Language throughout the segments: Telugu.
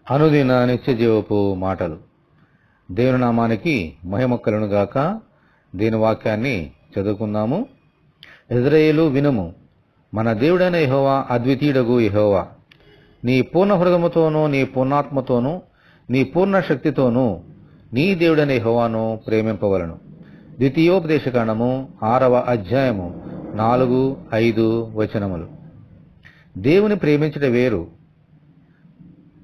అనుదిన నిత్య జీవపు మాటలు. దేవుని నామానికి మహిమ కలుగును గాక. దీని వాక్యాన్ని చదువుకుందాము. ఇజ్రాయేలు వినుము, మన దేవుడైన యెహోవా అద్వితీయుడగు యెహోవా. నీ పూర్ణ హృదయముతోనూ నీ పూర్ణాత్మతోనూ నీ పూర్ణ శక్తితోనూ నీ దేవుడైన యెహోవాను ప్రేమింపవలను. ద్వితీయోపదేశకాండము 6వ అధ్యాయము 4-5 వచనములు. దేవుని ప్రేమించుట వేరు,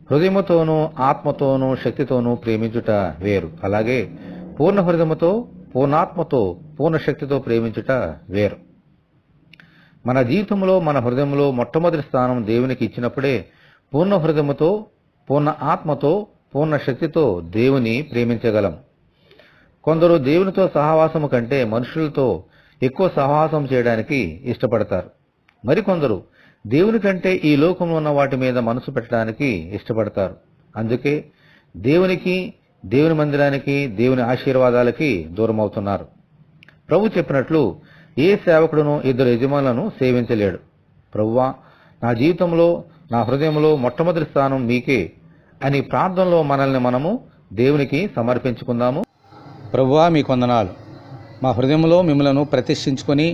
హృదయముతోనూ ఆత్మతోనూ శక్తితోనూ ప్రేమించుట వేరు. అలాగే పూర్ణ హృదయముతో పూర్ణాత్మతో పూర్ణ శక్తితో ప్రేమించుట వేరు. మన జీవితంలో మన హృదయంలో మొట్టమొదటి స్థానం దేవునికి ఇచ్చినప్పుడే పూర్ణ హృదయముతో పూర్ణ ఆత్మతో పూర్ణ శక్తితో దేవుని ప్రేమించగలం. కొందరు దేవునితో సహవాసము కంటే మనుషులతో ఎక్కువ సహవాసం చేయడానికి ఇష్టపడతారు. మరికొందరు దేవుని కంటే ఈ లోకంలో ఉన్న వాటి మీద మనసు పెట్టడానికి ఇష్టపడతారు. అందుకే దేవునికి, దేవుని మందిరానికి, దేవుని ఆశీర్వాదాలకి దూరం అవుతున్నారు. ప్రభు చెప్పినట్లు ఏ సేవకుడును 2 యజమానులను సేవించలేడు. ప్రభువా, నా జీవితంలో నా హృదయంలో మొట్టమొదటి స్థానం మీకే అని ప్రార్థనలో మనల్ని మనము దేవునికి సమర్పించుకుందాము. ప్రభువా, మీ కొందనాలు. మా హృదయంలో మిమ్మలను ప్రతిష్ఠించుకొని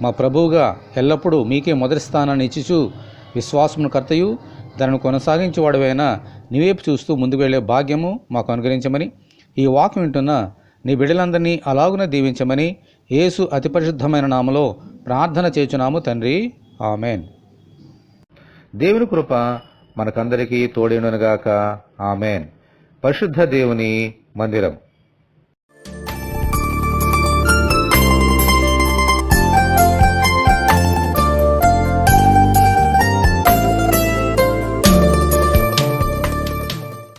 మా ప్రభువుగా ఎల్లప్పుడూ మీకే మొదటి స్థానాన్ని ఇచ్చిచూ విశ్వాసమును కర్తయు దానిని కొనసాగించేవాడువైన నీవేపు చూస్తూ ముందుకు వెళ్లే భాగ్యము మాకు అనుగ్రహించమని, ఈ వాక్యం వింటున్న నీ బిడ్డలందరినీ అలాగున దీవించమని యేసు అతి పరిశుద్ధమైన నామలో ప్రార్థన చేయుచున్నాము తండ్రి. ఆమెన్. దేవుని కృప మనకందరికీ తోడేనుగాక. ఆమెన్. పరిశుద్ధ దేవుని మందిరం.